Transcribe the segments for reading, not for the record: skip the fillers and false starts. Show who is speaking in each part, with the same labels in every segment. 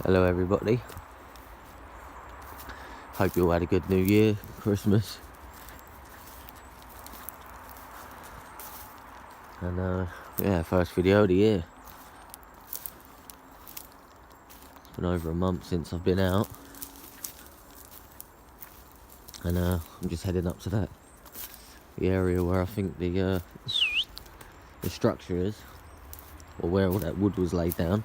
Speaker 1: Hello everybody, hope you all had a good New Year, Christmas, and yeah, first video of the year. It's been over a month since I've been out, and I'm just heading up to the area where I think the structure is, or where all that wood was laid down.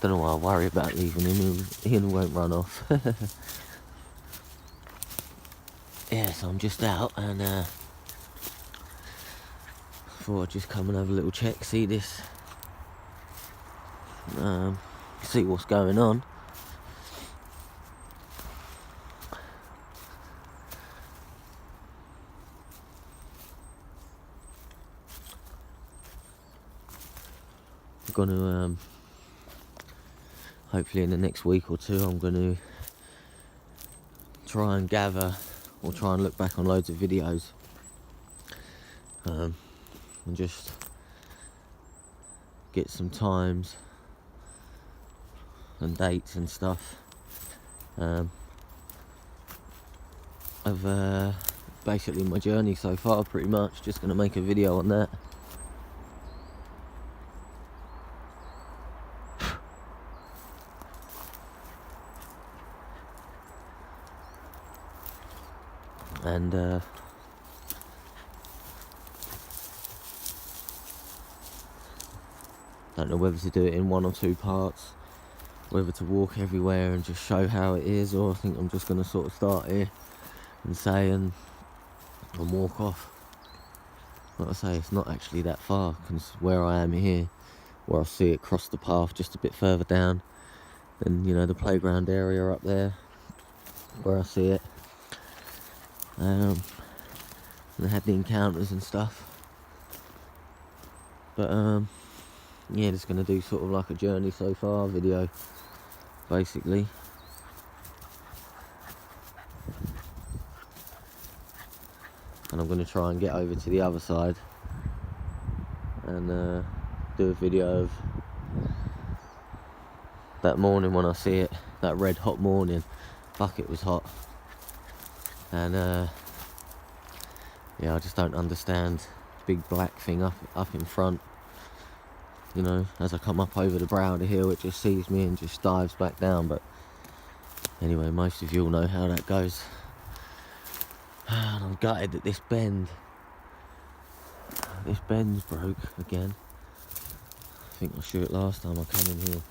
Speaker 1: Don't know why I worry about leaving him, he won't run off. Yeah, so I'm just out and thought I'd just come and have a little check, see this, see what's going on. I'm gonna hopefully in the next week or two I'm gonna try and gather or try and look back on loads of videos and just get some times and dates and stuff of basically my journey so far. Pretty much just gonna make a video on that. And don't know whether to do it in 1 or 2 parts, whether to walk everywhere and just show how it is, or I think I'm just going to sort of start here and say and walk off. Like I say, it's not actually that far, because where I am here, where I see it cross the path just a bit further down, then you know the playground area up there, where I see it. And I had the encounters and stuff, but yeah, just gonna do sort of like a journey so far video, basically. And I'm gonna try and get over to the other side and do a video of that morning when I see it, that red hot morning. Fuck, it was hot. And yeah, I just don't understand the big black thing up in front. You know, as I come up over the brow of the hill, it just sees me and just dives back down. But anyway, most of you all know how that goes. And I'm gutted that this bend's broke again. I think I shoot it last time I come in here,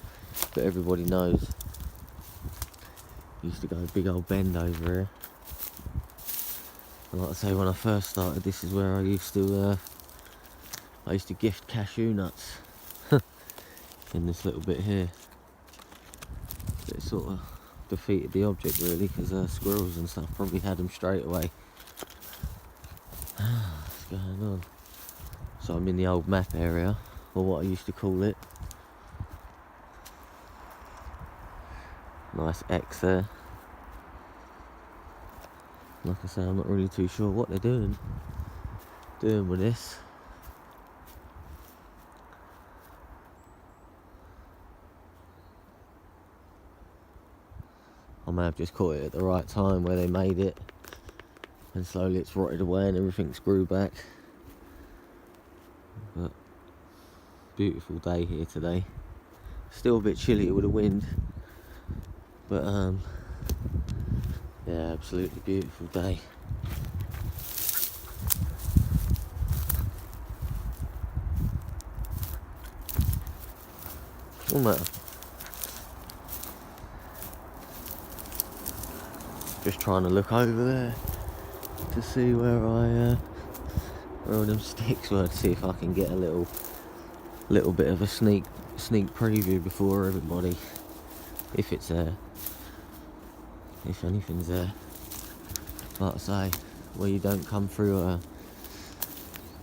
Speaker 1: but everybody knows. Used to go a big old bend over here. And like I say, when I first started, this is where I used to gift cashew nuts. In this little bit here. It sort of defeated the object really, because squirrels and stuff probably had them straight away. What's going on? So I'm in the old map area, or what I used to call it. Nice X there. Like I say, I'm not really too sure what they're doing with this. I may have just caught it at the right time where they made it, and slowly it's rotted away and everything's grew back. But beautiful day here today. Still a bit chilly with the wind, but yeah, absolutely beautiful day. What's the matter? Just trying to look over there to see where where all them sticks were, to see if I can get a little bit of a sneak preview before everybody, if it's there, if anything's there. Like I say, where you don't come through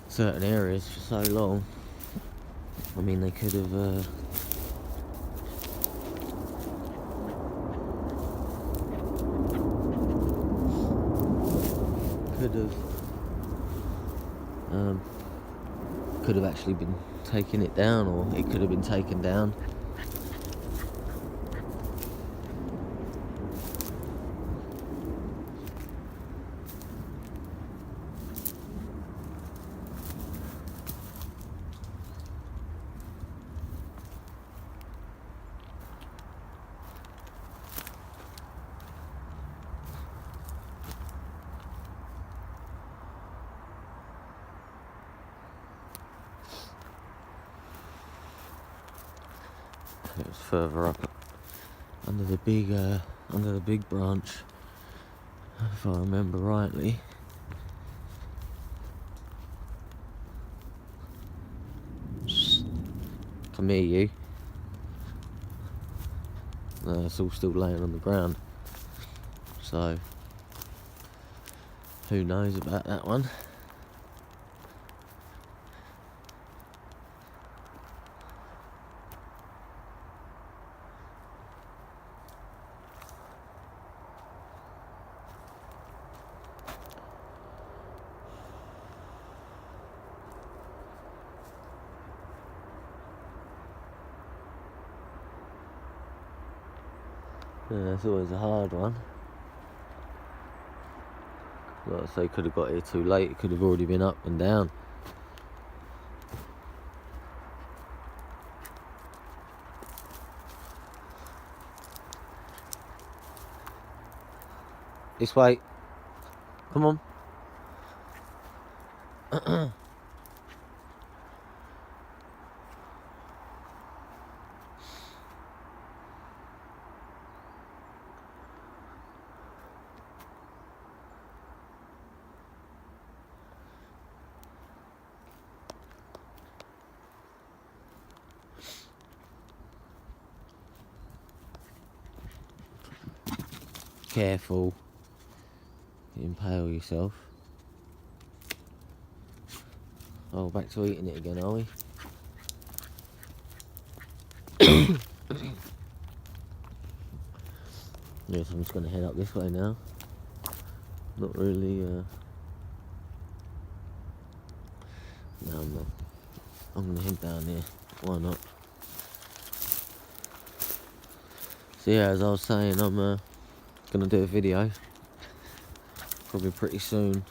Speaker 1: certain areas for so long. I mean, they could have could have actually been taking it down, or it could have been taken down. It was further up under the big branch, if I remember rightly. Come here, you. No, it's all still laying on the ground, so who knows about that one. Yeah, it's always a hard one. Like I say, could have got here too late. It could have already been up and down. This way. Come on. Careful. You impale yourself. Oh, back to eating it again, are we? Yes, I'm just going to head up this way now. Not really, no, I'm not. I'm going to head down here. Why not? So yeah, as I was saying, I'm going to do a video. Probably pretty soon.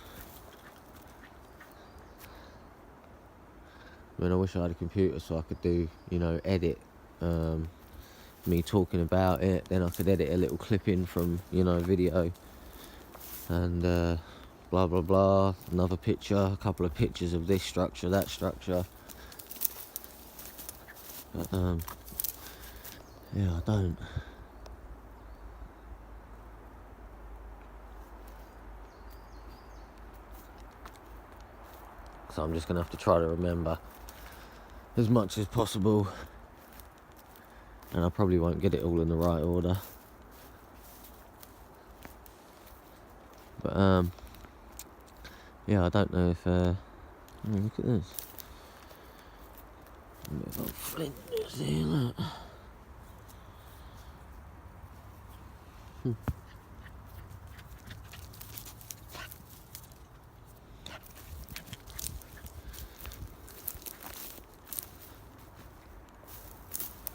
Speaker 1: I mean, I wish I had a computer so I could do, edit me talking about it. Then I could edit a little clip in from, video. And blah, blah, blah. Another picture, a couple of pictures of this structure, that structure. But, yeah, I don't. So I'm just going to have to try to remember as much as possible, and I probably won't get it all in the right order, but yeah, I don't know if look at this, a bit of old flint just here, look.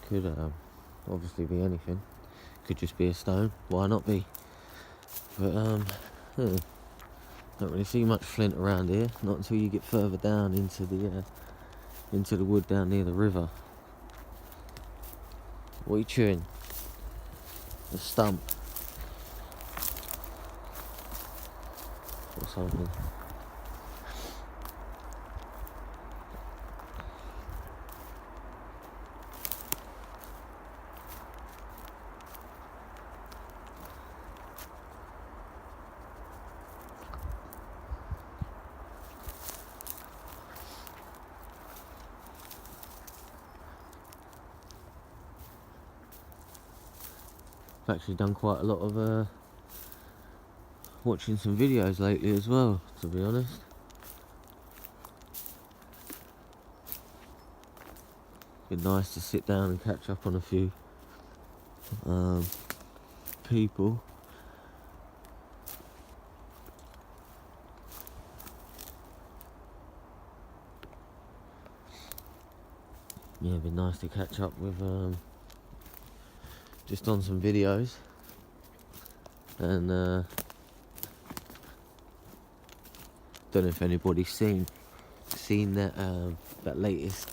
Speaker 1: Could obviously be anything. Could just be a stone. Why not be? But don't really see much flint around here. Not until you get further down into the wood down near the river. What are you chewing? A stump or something. I've actually done quite a lot of watching some videos lately as well, to be honest. Been nice to sit down and catch up on a few people. yeah, it'd be nice to catch up with just on some videos. And don't know if anybody's seen that that latest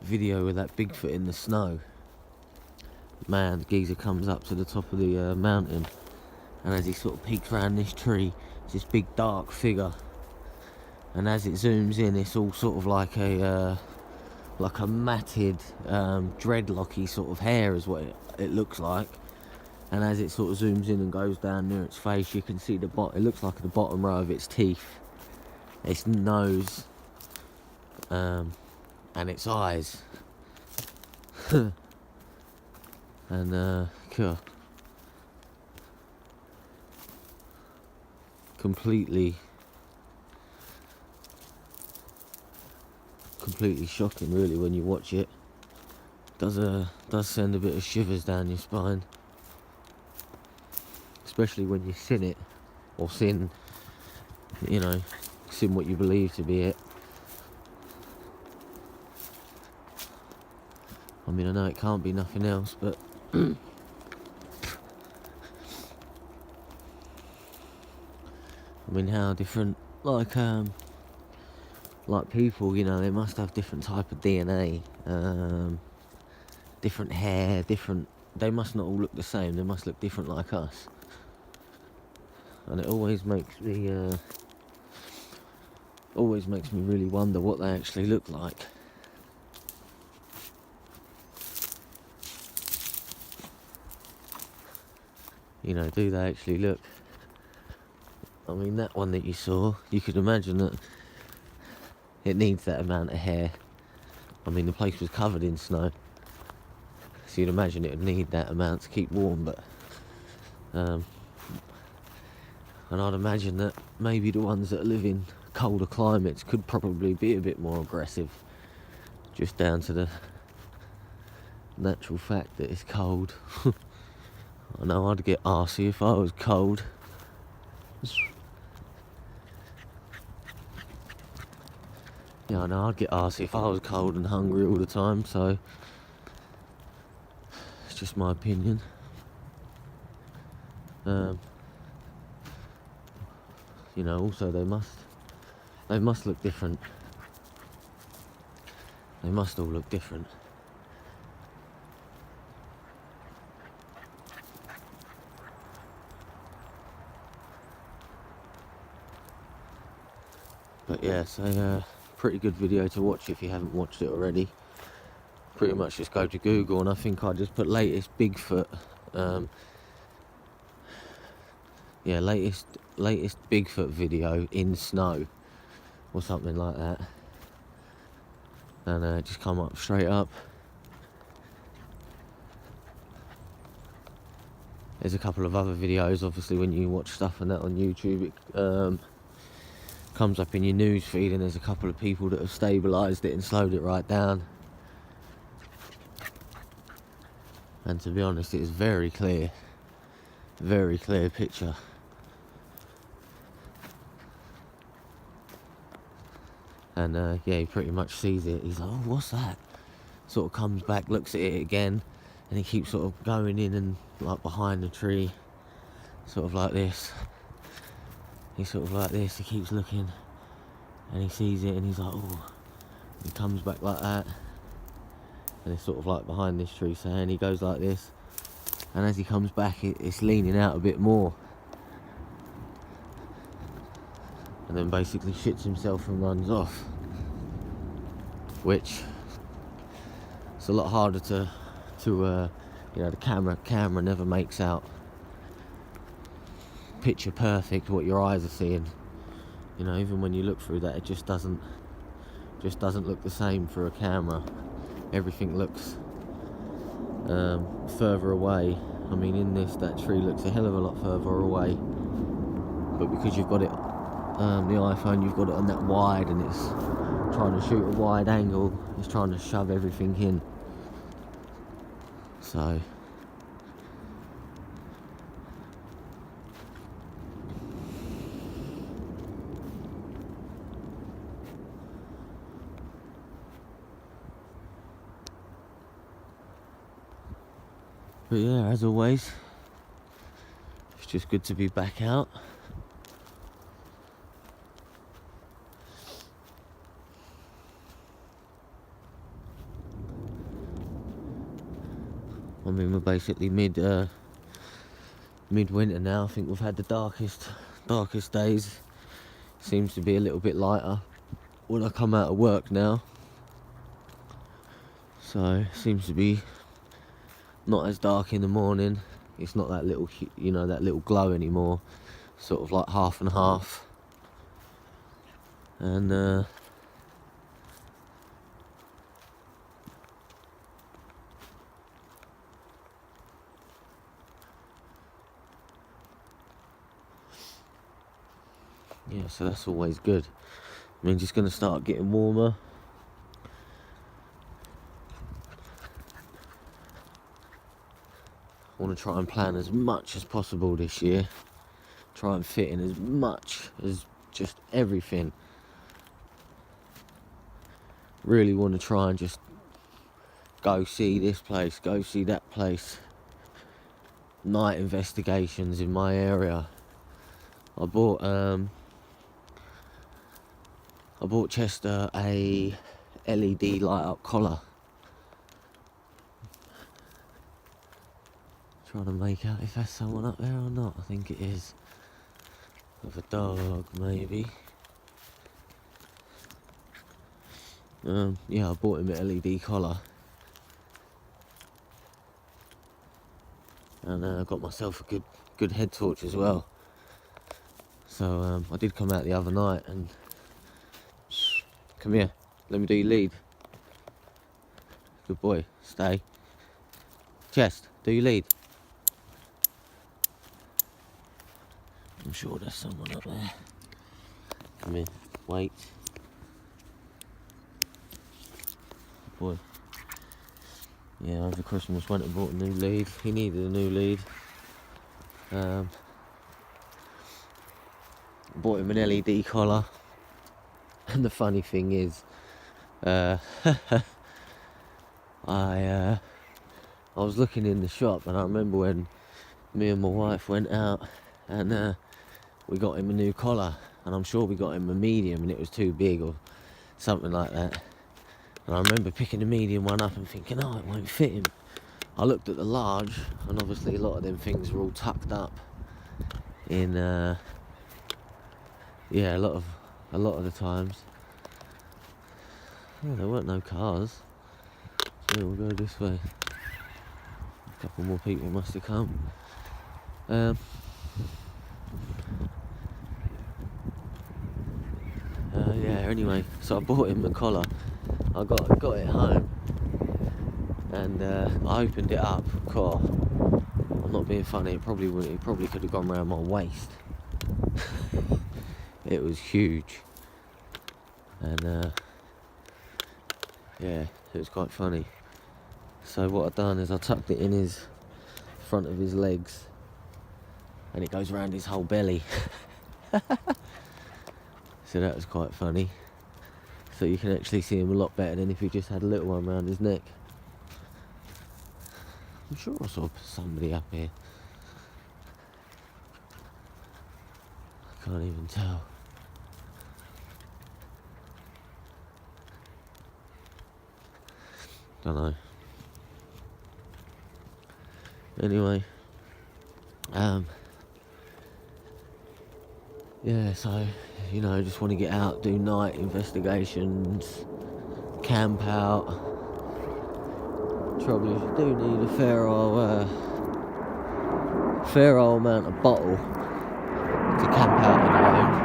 Speaker 1: video with that Bigfoot in the snow. Man, the geezer comes up to the top of the mountain, and as he sort of peeks around this tree, it's this big dark figure. And as it zooms in, it's all sort of like a matted, dreadlocky sort of hair is what it looks like. And as it sort of zooms in and goes down near its face, you can see it looks like the bottom row of its teeth, its nose, and its eyes. And cool. Completely shocking, really, when you watch it. Does send a bit of shivers down your spine, especially when you've seen it, or seen what you believe to be it. I mean, I know it can't be nothing else, but I mean, how different, like people, they must have different type of DNA, different hair, they must not all look the same, they must look different like us. And it always makes me really wonder what they actually look like. Do they actually look? I mean, that one that you saw, you could imagine that it needs that amount of hair. I mean, the place was covered in snow, so you'd imagine it would need that amount to keep warm. But and I'd imagine that maybe the ones that live in colder climates could probably be a bit more aggressive, just down to the natural fact that it's cold. I know I'd get arsey if I was cold. Yeah, I know I'd get arsey if I was cold and hungry all the time, so it's just my opinion. Also they must look different. They must all look different. But yeah, so pretty good video to watch if you haven't watched it already. Pretty much just go to Google, and I think I just put latest Bigfoot. Latest Bigfoot video in snow, or something like that, and just come up straight up. There's a couple of other videos, obviously when you watch stuff and that on YouTube, it comes up in your news feed, and there's a couple of people that have stabilised it and slowed it right down. And to be honest, it is very clear picture. And he pretty much sees it. He's like, oh, what's that? Sort of comes back, looks at it again, and he keeps sort of going in and like behind the tree, sort of like this. He's sort of like this, he keeps looking, and he sees it, and he's like, oh. He comes back like that, and it's sort of like behind this tree, so, and he goes like this, and as he comes back, it's leaning out a bit more, and then basically shits himself and runs off, which it's a lot harder to the camera never makes out picture perfect what your eyes are seeing. Even when you look through that, it just doesn't look the same for a camera. Everything looks further away. I mean, in this, that tree looks a hell of a lot further away, but because you've got it the iPhone, you've got it on that wide, and it's trying to shoot a wide angle, it's trying to shove everything in. So But yeah, as always, it's just good to be back out. I mean, we're basically midwinter now. I think we've had the darkest days. Seems to be a little bit lighter when I come out of work now. So seems to be not as dark in the morning. It's not that little, that little glow anymore. Sort of like half and half. And yeah, so that's always good. I mean, just going to start getting warmer. I want to try and plan as much as possible this year. Try and fit in as much as just everything. Really want to try and just go see this place, go see that place. Night investigations in my area. I bought Chester a LED light up collar. Trying to make out if there's someone up there or not. I think it is. With a dog, maybe. Yeah, I bought him an LED collar. And I got myself a good head torch as well. So I did come out the other night and... Come here, let me do your lead. Good boy, stay. Chest, do your lead. I'm sure there's someone up there. Come here, wait. Good boy. Yeah, over Christmas went and bought a new lead. He needed a new lead. Bought him an LED collar. And the funny thing is, I was looking in the shop, and I remember when me and my wife went out and we got him a new collar, and I'm sure we got him a medium and it was too big or something like that. And I remember picking the medium one up and thinking, oh, it won't fit him. I looked at the large, and obviously a lot of them things were all tucked up in yeah, a lot of the times. Oh, there weren't no cars, so we'll go this way. A couple more people must have come. Yeah, anyway, so I bought him the collar. I got it home, and I opened it up. God, I'm not being funny. It probably could have gone around my waist. It was huge, and yeah, it was quite funny. So what I've done is I tucked it in his front of his legs, and it goes around his whole belly. So that was quite funny. So you can actually see him a lot better than if he just had a little one around his neck. I'm sure I saw somebody up here. I can't even tell. Don't know. Anyway, yeah, so, just want to get out, do night investigations, camp out. Trouble is, you do need a fair old amount of bottle to camp out on your own.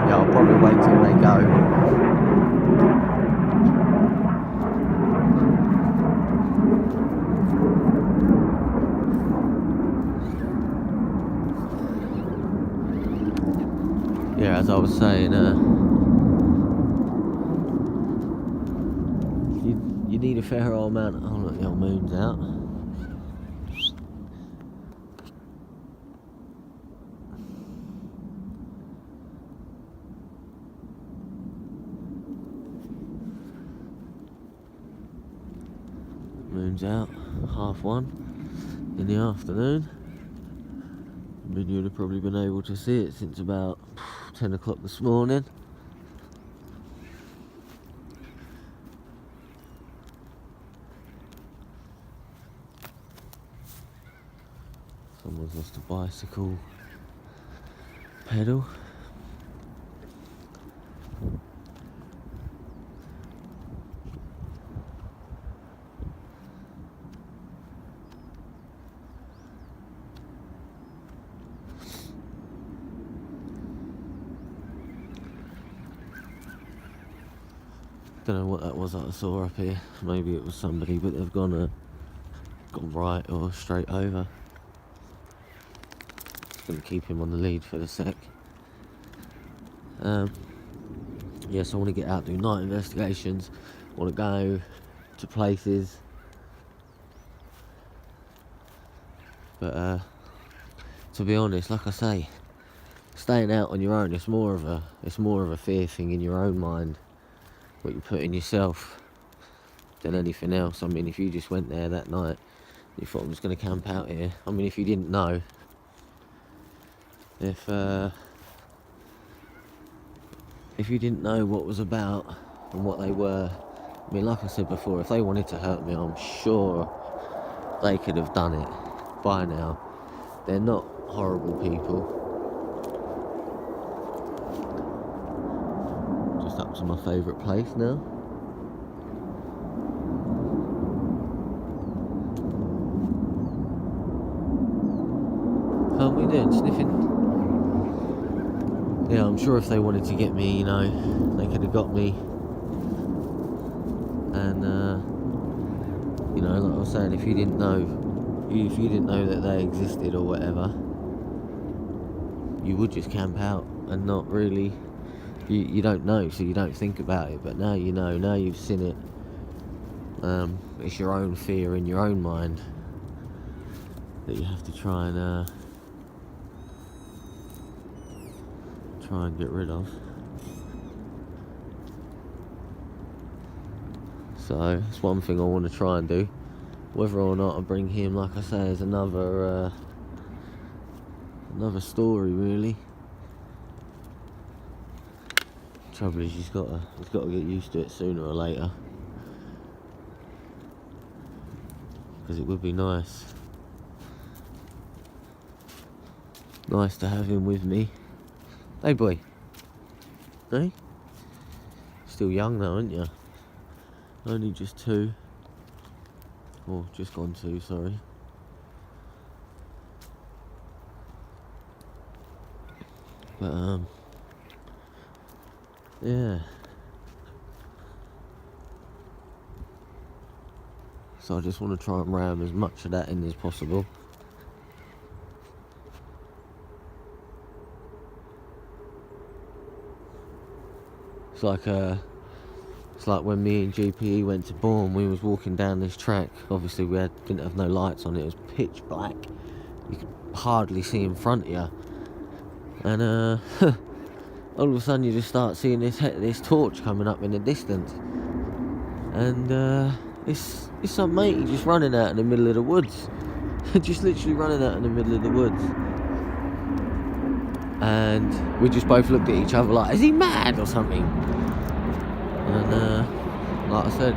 Speaker 1: Yeah, I'll probably wait till they go. Yeah, as I was saying, you need a fair old amount. Oh look, the old moon's out. moon's out, 1:30 in the afternoon. I mean, you'd have probably been able to see it since about 10 o'clock this morning. Someone's lost a bicycle pedal. Don't know what that was that I saw up here. Maybe it was somebody, but they've gone right or straight over. Just gonna keep him on the lead for the sec. Yes, I want to get out, do night investigations. I want to go to places, but to be honest, like I say, staying out on your own, it's more of a fear thing in your own mind, what you put in yourself, than anything else. I mean, if you just went there that night, you thought, I'm just going to camp out here. I mean, if you didn't know, if you didn't know what was about and what they were, I mean, like I said before, if they wanted to hurt me, I'm sure they could have done it by now. They're not horrible people. Just up to my favourite place now. How are we doing? Sniffing? Yeah, I'm sure if they wanted to get me, you know, they could have got me. And, you know, like I was saying, if you didn't know that they existed or whatever, you would just camp out and not really, you don't know, so you don't think about it. But now you know, now you've seen it. It's your own fear in your own mind that you have to try and get rid of. So it's one thing I want to try and do. Whether or not I bring him, like I say, is another story, really. Trouble is, he's got to get used to it sooner or later, because it would be nice to have him with me. Hey boy, hey? Still young though, aren't you? Only just 2. Or just gone 2, sorry. But yeah. So I just want to try and ram as much of that in as possible. It's like when me and GPE went to Bourne, we was walking down this track. Obviously we didn't have no lights on, it was pitch black. You could hardly see in front of you. And all of a sudden you just start seeing this torch coming up in the distance. And it's some matey just running out in the middle of the woods. Just literally running out in the middle of the woods. And we just both looked at each other like, is he mad or something? And like I said,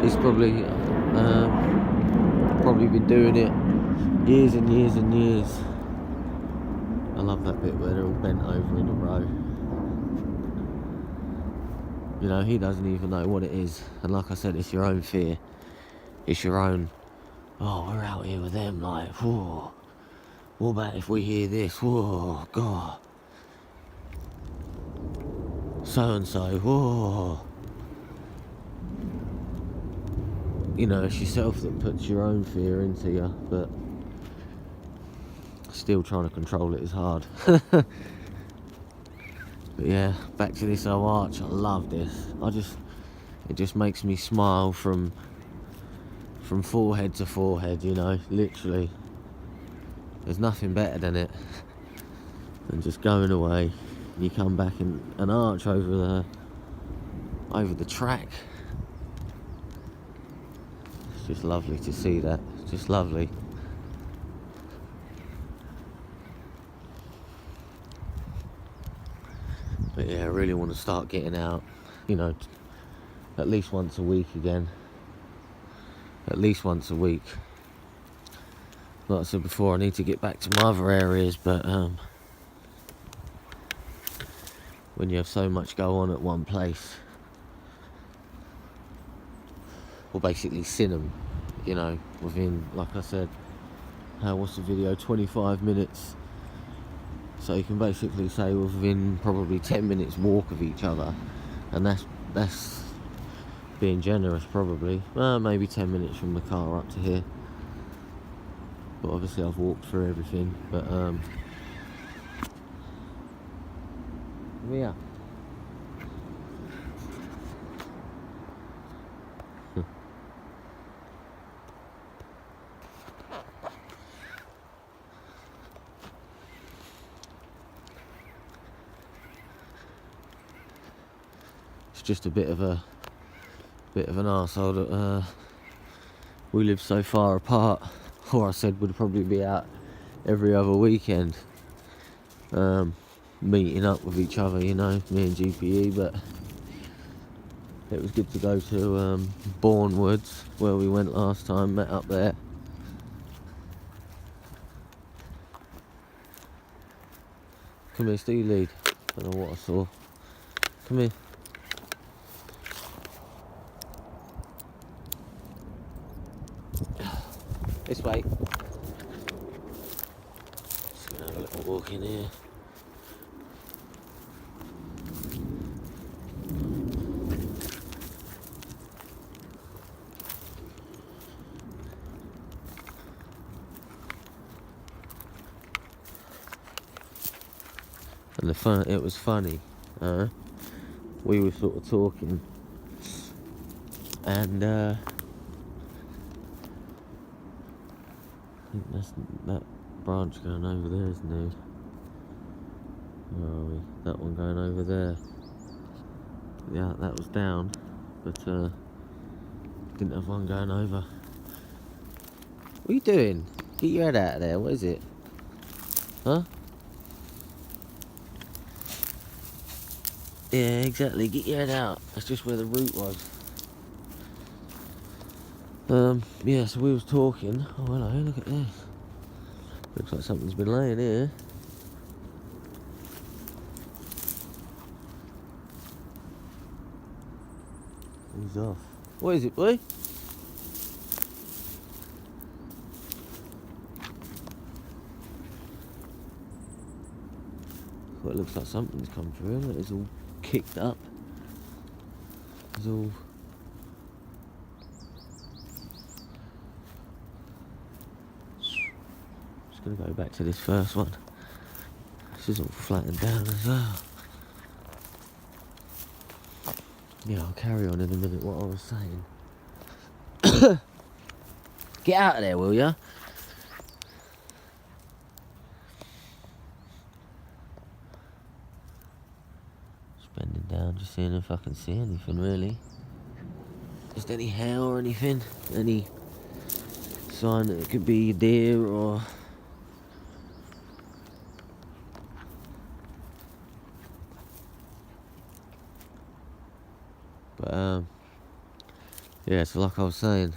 Speaker 1: he's probably been doing it years and years and years. I love that bit where they're all bent over in a row. You know, he doesn't even know what it is. And like I said, it's your own fear. It's your own, oh, we're out here with them, like, whoa. What about if we hear this? Whoa, God. So-and-so, whoa. You know, it's yourself that puts your own fear into you, but still trying to control it is hard. But yeah, back to this old arch. I love this. It just makes me smile from forehead to forehead, you know, literally. There's nothing better than it, than just going away. You come back in an arch over the track. just lovely to see that. Just lovely. But yeah, I really want to start getting out, you know, at least once a week again. At least once a week. Like I said before, I need to get back to my other areas, but when you have so much go on at one place, or basically Synnum, you know, within, like I said, what's the video, 25 minutes. So you can basically say within probably 10 minutes walk of each other, and that's being generous probably. Maybe 10 minutes from the car up to here. But obviously I've walked through everything. But yeah. It's just a bit of an arsehole that we live so far apart. Or I said we'd probably be out every other weekend, meeting up with each other, you know, me and GPE. But it was good to go to Bourne Woods, where we went last time, met up there. Come here, Steve, lead. Don't know what I saw. Come here. This way. Just gonna have a little walk in here. And it was funny. We were sort of talking, and I think that's that branch going over there, isn't it? Where are we? That one going over there. Yeah, that was down, but didn't have one going over. What are you doing? Get your head out of there. What is it? Huh? Yeah, exactly. Get your head out. That's just where the route was. Yeah, so we was talking. Oh, hello, look at this. Looks like something's been laying here. He's off. What is it, boy? Well, it looks like something's come through. Look, it's all kicked up. It's all... Just gonna go back to this first one. This is all flattened down as well. Yeah, I'll carry on in a minute what I was saying. Get out of there, will ya? Just bending down, just seeing if I can see anything really. Just any hair or anything? Any sign that it could be a deer or... But yeah, so like I was saying,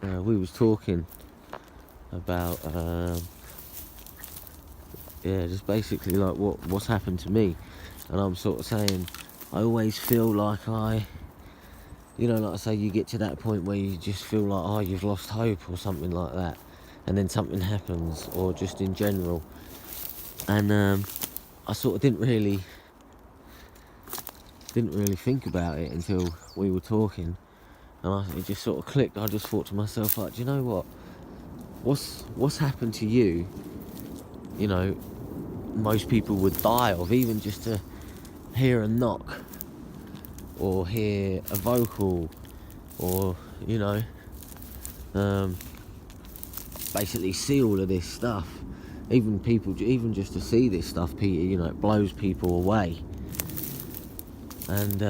Speaker 1: we was talking about yeah, just basically like what's happened to me, and I'm sort of saying I always feel like you know, like I say, you get to that point where you just feel like, oh, you've lost hope or something like that, and then something happens, or just in general. And I sort of didn't really think about it until we were talking, and it just sort of clicked. I just thought to myself, like, do you know what? What's happened to you? You know, most people would die of, even just to hear a knock, or hear a vocal, or, you know, basically see all of this stuff. Even just to see this stuff, you know, it blows people away. And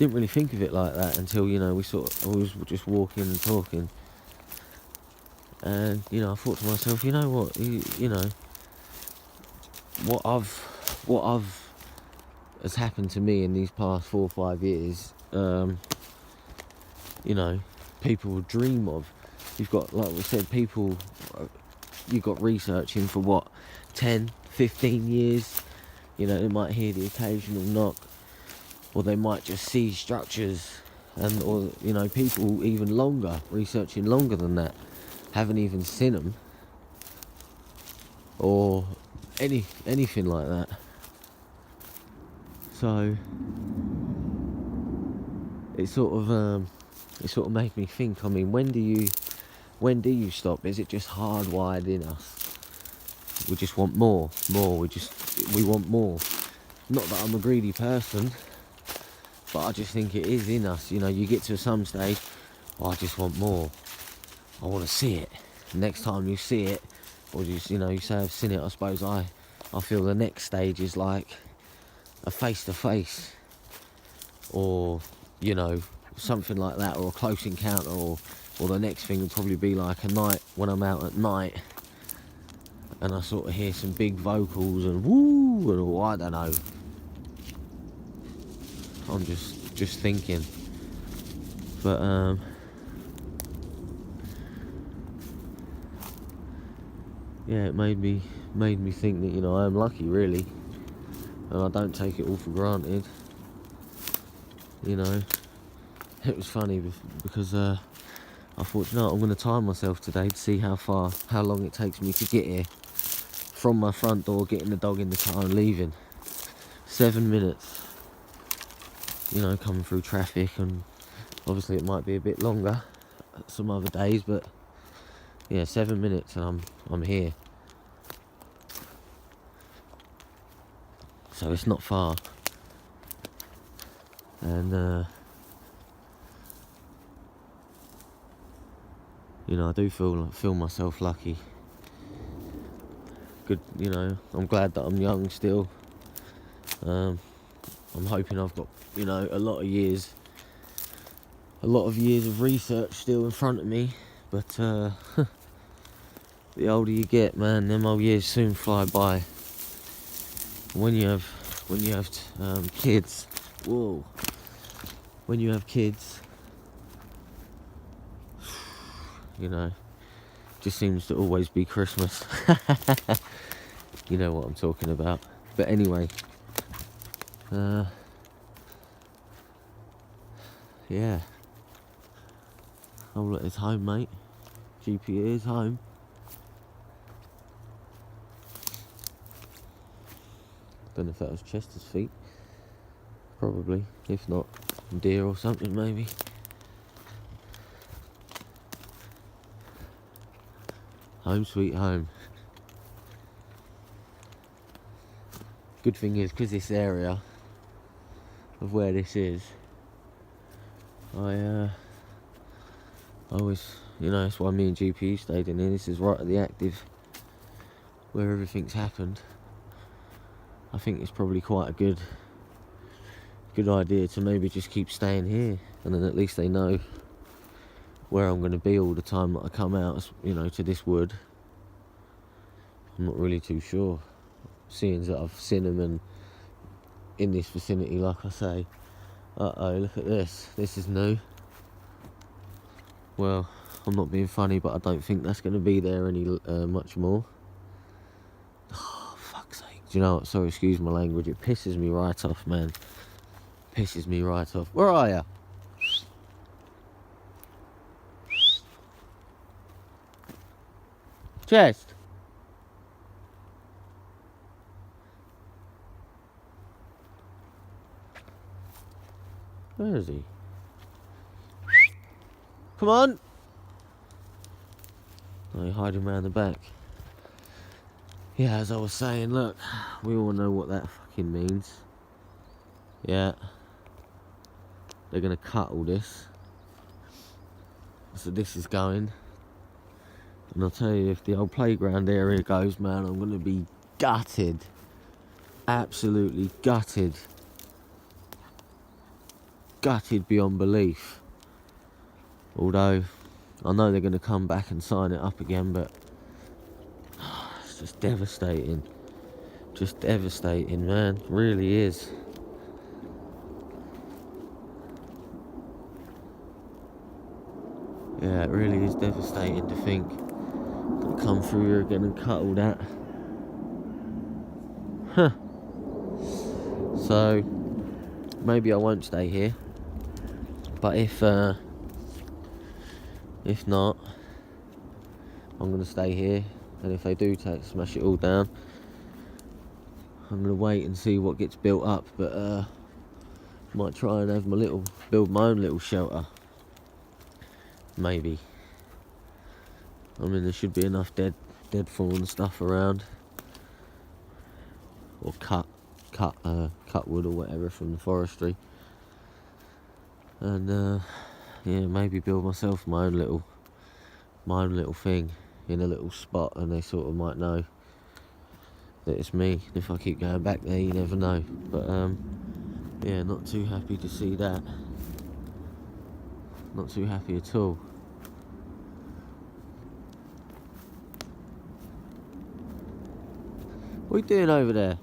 Speaker 1: didn't really think of it like that until, you know, I was just walking and talking. And, you know, I thought to myself, you know what, you know, what I've has happened to me in these past 4 or 5 years, you know, people will dream of. You've got, like we said, people, you've got researching for what, 10, 15 years. You know, they might hear the occasional knock, or they might just see structures, and, or, you know, people even longer, researching longer than that, haven't even seen them, or anything like that. So it sort of made me think. I mean, when do you stop? Is it just hardwired in us? We just want more. We want more. Not that I'm a greedy person, but I just think it is in us. You know, you get to some stage, I just want more. I want to see it. Next time you see it, or just, you know, you say I've seen it, I suppose I feel the next stage is like a face-to-face, or, you know, something like that, or a close encounter, or the next thing would probably be like a night, when I'm out at night and I sort of hear some big vocals and woo, and all, I don't know. I'm just thinking. But yeah, it made me think that, you know, I am lucky, really, and I don't take it all for granted. You know, it was funny because I thought, no, I'm going to time myself today to see how long it takes me to get here from my front door, getting the dog in the car and leaving. 7 minutes. You know, coming through traffic, and obviously it might be a bit longer some other days, but yeah, 7 minutes and I'm here. So it's not far. And you know, I do feel myself lucky. Good, you know, I'm glad that I'm young still. I'm hoping I've got, you know, a lot of years of research still in front of me, but the older you get, man, them old years soon fly by. When you have kids, whoa, when you have kids, you know, just seems to always be Christmas. You know what I'm talking about. But anyway, yeah. Oh look, it's home, mate. GP is home. Don't know if that was Chester's feet. Probably. If not, deer or something, maybe. Home sweet home. Good thing is, because this area of where this is, I always, you know, that's why me and GP stayed in here. This is right at the active, where everything's happened. I think it's probably quite a good idea to maybe just keep staying here, and then at least they know where I'm going to be all the time that I come out, you know, to this wood. I'm not really too sure, seeing that I've seen them and in this vicinity, like I say. Uh-oh, look at this. This is new. Well, I'm not being funny, but I don't think that's going to be there any much more. Oh, fuck's sake. Do you know what? Sorry, excuse my language. It pisses me right off, man. Pisses me right off. Where are you? Chest. Where is he? Come on! Oh, you're hiding around the back. Yeah, as I was saying, look, we all know what that fucking means. Yeah. They're gonna cut all this. So this is going. And I'll tell you, if the old playground area goes, man, I'm gonna be gutted. Absolutely gutted. gutted beyond belief. Although I know they're going to come back and sign it up again, but it's just devastating. Just devastating, man. It really is. Yeah, it really is devastating to think I'll come through here again and cut all that. Huh. So maybe I won't stay here, but if not, I'm gonna stay here. And if they do smash it all down, I'm gonna wait and see what gets built up. But might try and have build my own little shelter. Maybe. I mean, there should be enough dead fallen stuff around, or cut wood or whatever from the forestry. And yeah, maybe build myself my own little thing in a little spot, and they sort of might know that it's me. If I keep going back there, you never know. But yeah, not too happy to see that. Not too happy at all. What are you doing over there?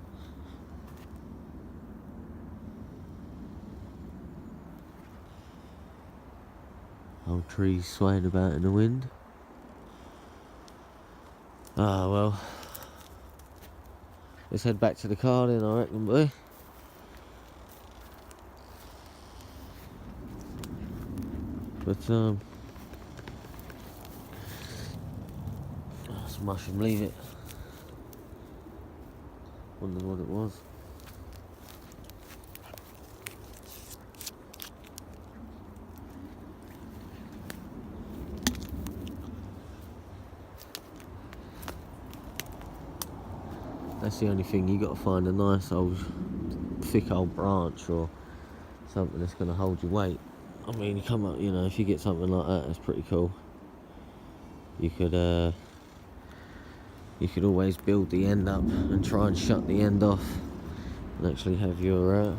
Speaker 1: Old trees swaying about in the wind. Ah, well. Let's head back to the car then, I reckon, boy. But some mushroom, leave it. Wonder what it was. That's the only thing, you got to find a nice old thick old branch or something that's going to hold your weight. I mean, you come up, you know, if you get something like that, that's pretty cool. You could always build the end up and try and shut the end off, and actually have your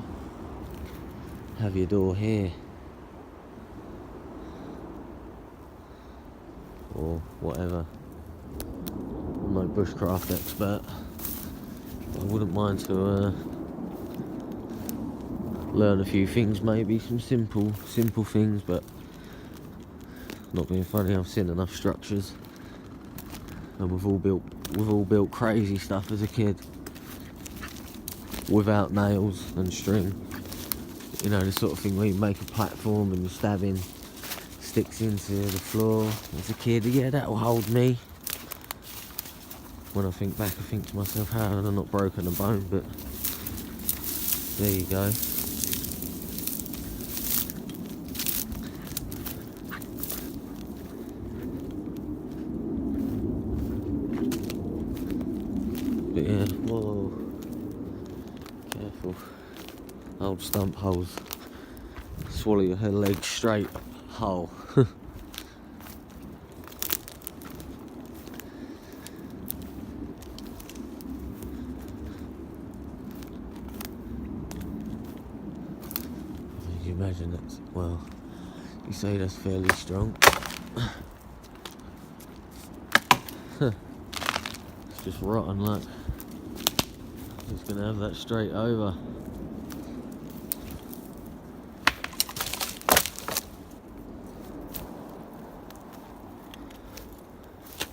Speaker 1: door here or whatever. I'm no bushcraft expert. I wouldn't mind to learn a few things, maybe some simple things, but not being funny, I've seen enough structures, and we've all built crazy stuff as a kid without nails and string. You know, the sort of thing where you make a platform and you're stabbing sticks into the floor as a kid. Yeah, that'll hold me. When I think back, I think to myself, how have I not broken a bone? But there you go. But yeah, whoa, careful. Old stump holes. Swallow your head leg straight hole. Imagine that's, well, you say that's fairly strong. It's just rotten, look. Just gonna have that straight over.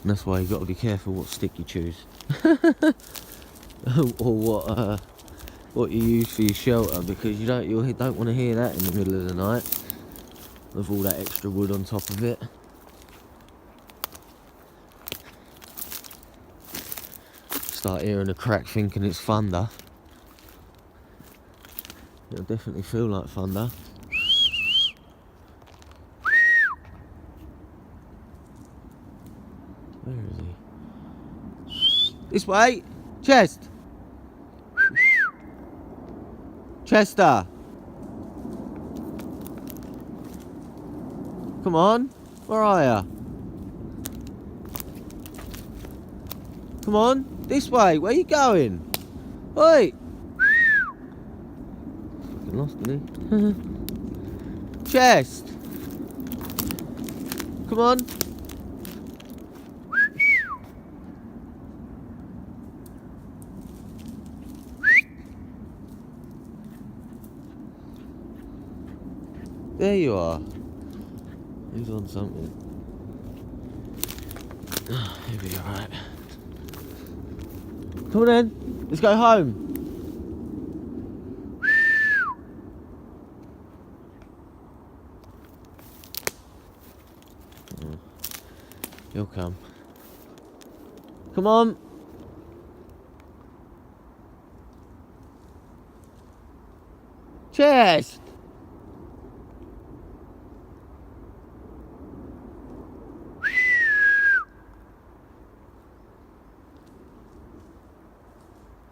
Speaker 1: And that's why you got to be careful what stick you choose. Or what you use for your shelter, because you don't want to hear that in the middle of the night with all that extra wood on top of it. Start hearing a crack thinking it's thunder. It'll definitely feel like thunder. Where is he? This way! Chest! Chester! Come on, where are ya? Come on, this way, where you going? Oi! Fucking lost, didn't he? Chest! Come on! There you are. He's on something. He'll be alright. Come on then, let's go home. He'll come. Come on. Chest.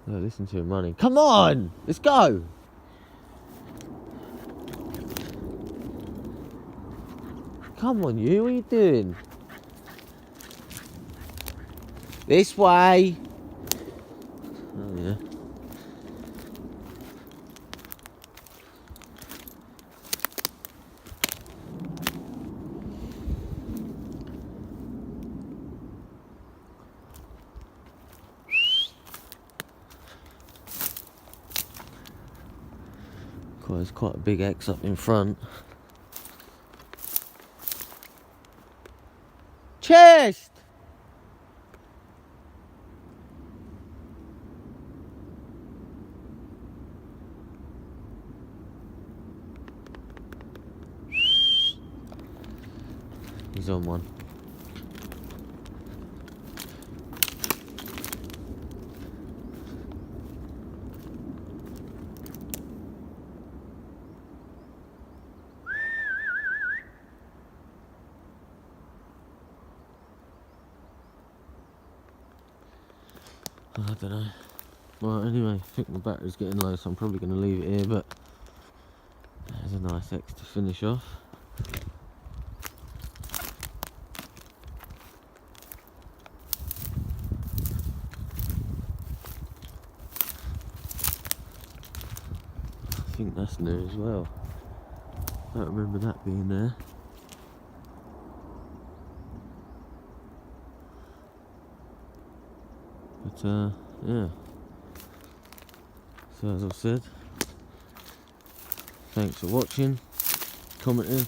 Speaker 1: No, listen to him running. Come on, let's go. Come on, you. What are you doing? This way. Oh yeah. There's quite a big X up in front. Chest! He's on one. I don't know. Well, anyway, I think my battery's getting low, so I'm probably going to leave it here, but there's a nice X to finish off. I think that's new as well. I don't remember that being there. But yeah. So as I've said, thanks for watching, commenting,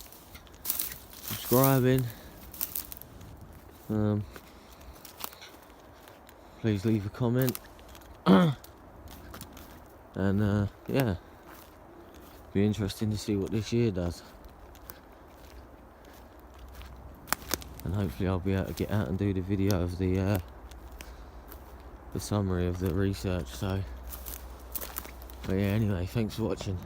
Speaker 1: subscribing. Please leave a comment. And yeah, be interesting to see what this year does. And hopefully I'll be able to get out and do the video of the summary of the research. So, but yeah, anyway, thanks for watching.